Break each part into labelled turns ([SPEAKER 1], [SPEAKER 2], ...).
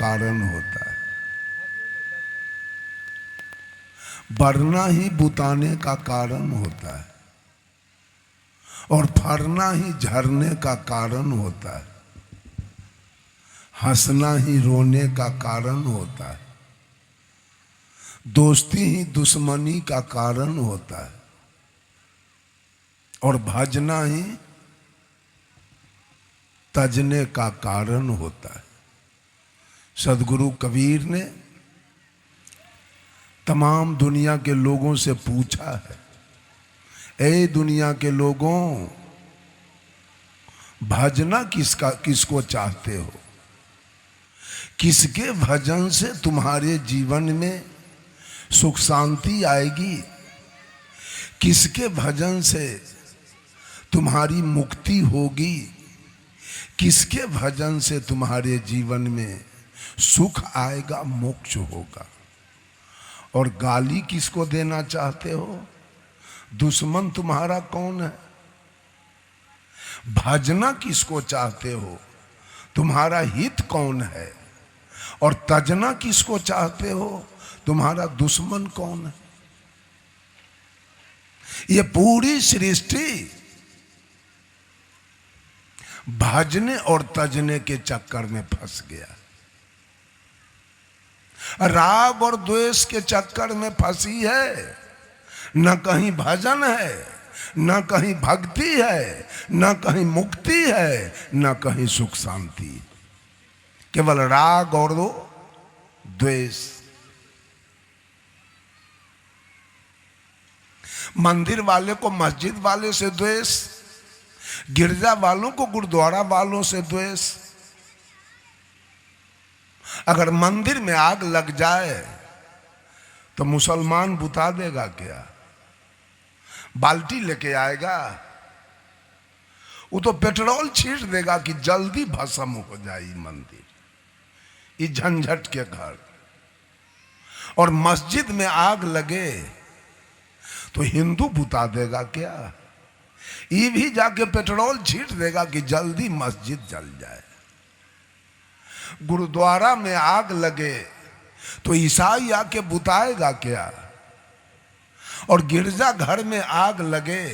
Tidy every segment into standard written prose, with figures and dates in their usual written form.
[SPEAKER 1] कारण होता है, बढ़ना ही बुताने का कारण होता है, और फरना ही झरने का कारण होता है, हंसना ही रोने का कारण होता है, दोस्ती ही दुश्मनी का कारण होता है, और भजना ही तजने का कारण होता है। सदगुरु कबीर ने तमाम दुनिया के लोगों से पूछा है, ए दुनिया के लोगों, भजना किसको चाहते हो? किसके भजन से तुम्हारे जीवन में सुख शांति आएगी? किसके भजन से तुम्हारी मुक्ति होगी? किसके भजन से तुम्हारे जीवन में सुख आएगा, मोक्ष होगा? और गाली किसको देना चाहते हो? दुश्मन तुम्हारा कौन है? भजना किसको चाहते हो? तुम्हारा हित कौन है? और तजना किसको चाहते हो? तुम्हारा दुश्मन कौन है? ये पूरी सृष्टि भजने और तजने के चक्कर में फंस गया, राग और द्वेष के चक्कर में फंसी है। न कहीं भजन है, न कहीं भक्ति है, न कहीं मुक्ति है, न कहीं सुख शांति, केवल राग और द्वेष। मंदिर वाले को मस्जिद वाले से द्वेष, गिरजा वालों को गुरुद्वारा वालों से द्वेष। अगर मंदिर में आग लग जाए तो मुसलमान बुता देगा क्या? बाल्टी लेके आएगा? वो तो पेट्रोल छीट देगा कि जल्दी भस्म हो जाए मंदिर, इस झंझट के घर। और मस्जिद में आग लगे तो हिंदू बुता देगा क्या? ये भी जाके पेट्रोल छीट देगा कि जल्दी मस्जिद जल जाए। गुरुद्वारा में आग लगे तो ईसाई आके बुताएगा क्या? और गिरजा घर में आग लगे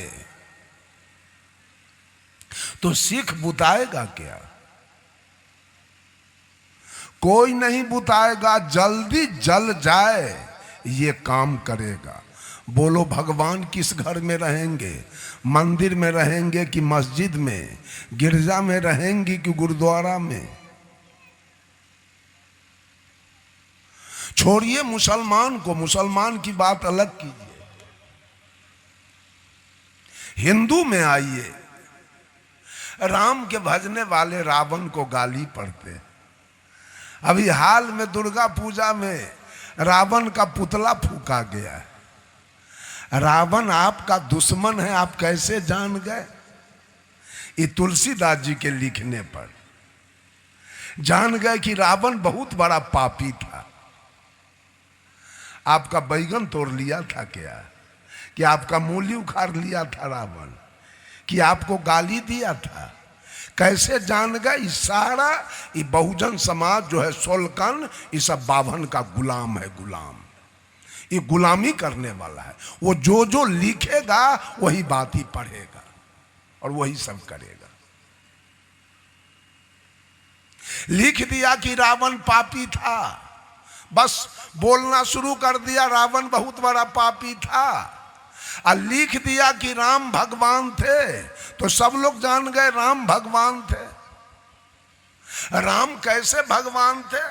[SPEAKER 1] तो सिख बुताएगा क्या? कोई नहीं बुताएगा, जल्दी जल जाए ये काम करेगा। बोलो भगवान किस घर में रहेंगे? मंदिर में रहेंगे कि मस्जिद में? गिरजा में रहेंगी कि गुरुद्वारा में? छोड़िए मुसलमान को, मुसलमान की बात अलग कीजिए, हिंदू में आइए। राम के भजने वाले रावण को गाली पड़ते हैं। अभी हाल में दुर्गा पूजा में रावण का पुतला फूका गया है। रावण आपका दुश्मन है, आप कैसे जान गए? ये तुलसीदास जी के लिखने पर जान गए कि रावण बहुत बड़ा पापी था। आपका बैगन तोड़ लिया था क्या? कि आपका मूली उखाड़ लिया था रावण? कि आपको गाली दिया था? कैसे जान गए? सारा ये बहुजन समाज जो है, सोलकन, ये सब बाभन का गुलाम है, गुलाम। ये गुलामी करने वाला है। वो जो जो लिखेगा वही बात ही पढ़ेगा और वही सब करेगा। लिख दिया कि रावण पापी था, बस बोलना शुरू कर दिया रावण बहुत बड़ा पापी था। और लिख दिया कि राम भगवान थे तो सब लोग जान गए राम भगवान थे। राम कैसे भगवान थे?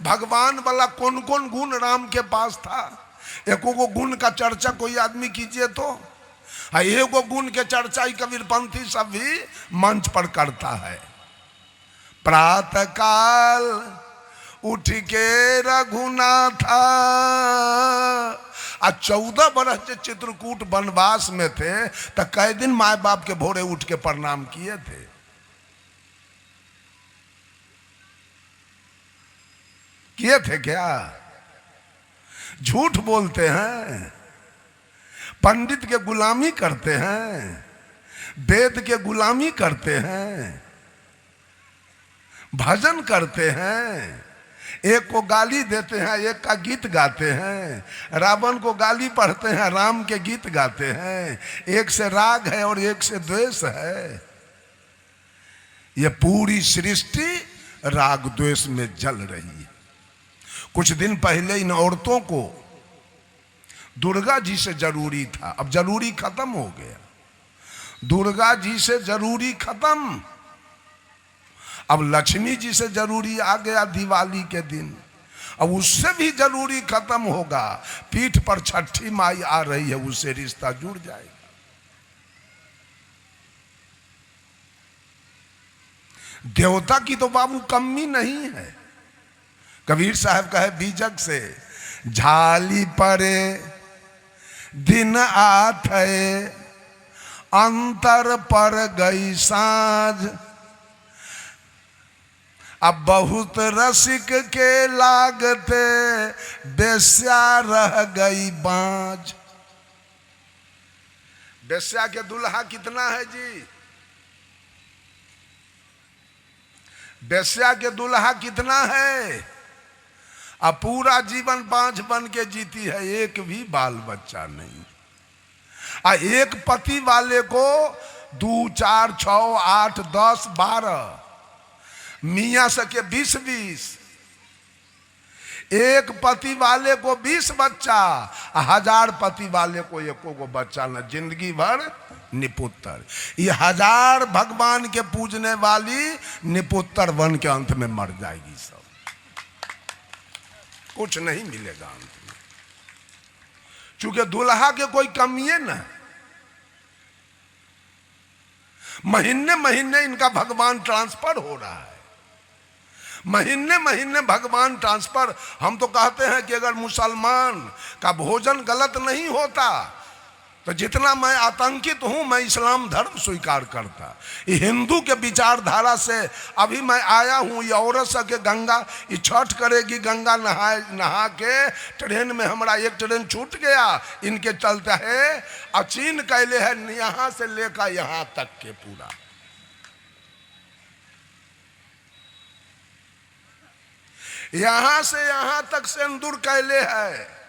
[SPEAKER 1] भगवान वाला कौन कौन गुण राम के पास था? एको को गुण का चर्चा कोई आदमी कीजिए तो एगो गुण के चर्चा ही कबीरपंथी सब भी मंच पर करता है। प्रातः काल उठ के रघुनाथा, 14 बरस जो चित्रकूट वनवास में थे तो कई दिन माए बाप के भोरे उठ के प्रणाम किए थे? किए थे क्या? झूठ बोलते हैं, पंडित के गुलामी करते हैं, वेद के गुलामी करते हैं, भजन करते हैं, एक को गाली देते हैं, एक का गीत गाते हैं। रावण को गाली पढ़ते हैं, राम के गीत गाते हैं। एक से राग है और एक से द्वेष है। ये पूरी सृष्टि राग द्वेष में जल रही है। कुछ दिन पहले इन औरतों को दुर्गा जी से जरूरी था, अब जरूरी खत्म हो गया। दुर्गा जी से जरूरी खत्म, अब लक्ष्मी जी से जरूरी आ गया दिवाली के दिन। अब उससे भी जरूरी खत्म होगा। पीठ पर छठी माई आ रही है, उससे रिश्ता जुड़ जाएगा। देवता की तो बाबू कमी नहीं है। कबीर साहब कहे बीजक से, झाली परे दिन आथे अंतर पर गई साँझ, अब बहुत रसिक के लागते बेस्या रह गई बाँझ। बेस्या के दुल्हा कितना है जी? बेस्या के दुल्हा कितना है? अब पूरा जीवन बाँझ बन के जीती है, एक भी बाल बच्चा नहीं। एक पति वाले को 2, 4, 6, 8, 10, 12 मियाँ सके 20-20। एक पति वाले को 20 बच्चा, 1000 पति वाले को एको को बच्चा न, जिंदगी भर निपुत्र। ये 1000 भगवान के पूजने वाली निपुत्र बन के अंत में मर जाएगी। सब कुछ नहीं मिलेगा अंत में, क्योंकि दुल्हा के कोई कमी है ना। महीने महीने इनका भगवान ट्रांसफर हो रहा है, महीने महीने भगवान ट्रांसफर। हम तो कहते हैं कि अगर मुसलमान का भोजन गलत नहीं होता तो जितना मैं आतंकित हूं, मैं इस्लाम धर्म स्वीकार करता। ये हिंदू के विचारधारा से अभी मैं आया हूं। ये औरत सके गंगा, ये छठ करेगी, गंगा नहा के ट्रेन में हमारा एक ट्रेन छूट गया इनके चलते है। अचीन कैले है यहाँ से लेकर यहाँ तक के पूरा। यहां से यहां तक सिंदूर कैले है।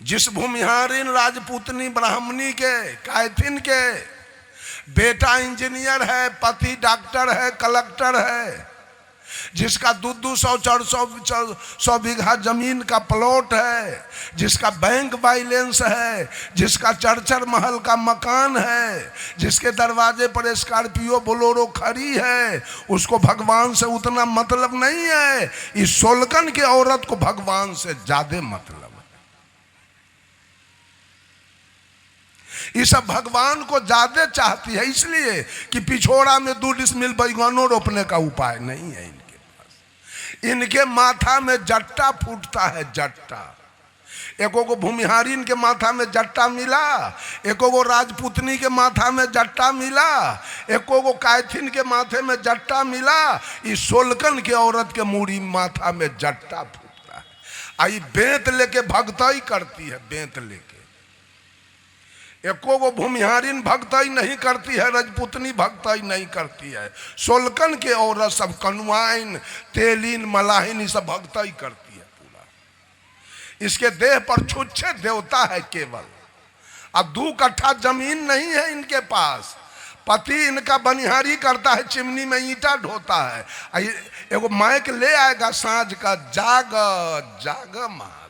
[SPEAKER 1] जिस भूमिहारिन राजपूतनी ब्राह्मणी के कैथिन के बेटा इंजीनियर है, पति डॉक्टर है, कलेक्टर है, जिसका 200 400 बीघा जमीन का प्लॉट है, जिसका बैंक बैलेंस है, जिसका 4 महल का मकान है, जिसके दरवाजे पर स्कॉर्पियो बोलेरो खड़ी है, उसको भगवान से उतना मतलब नहीं है। इस सोलकन की औरत को भगवान से ज्यादा मतलब है। ये सब भगवान को ज्यादा चाहती है, इसलिए कि पिछोड़ा में 2 डिसमिल बैगनों रोपने का उपाय नहीं है इनके पास। इनके माथा में जट्टा फूटता है, जट्टा। एको को भूमिहारिन के माथा में जट्टा मिला, एको को राजपूतनी के माथा में जट्टा मिला, एको को कैथिन के माथे में जट्टा मिला। इस सोलकन के औरत के मूड़ी माथा में जट्टा फूटता है। आई बेंत लेके भगताई करती है, बेंत लेके। एको को भूमिहारिन भक्ताई नहीं करती है, राजपूतनी भक्ताई नहीं करती है। सोलकन के औरत सब कनुआइन, तेलीन, मलाहिन ये सब भक्ताई करती है पूरा। इसके देह पर छुच्छे देवता है केवल। अब 2 कट्ठा जमीन नहीं है इनके पास। पति इनका बनिहारी करता है, चिमनी में ईंटा ढोता है। एगो माइक ले आएगा साँझ का, जाग जाग माग।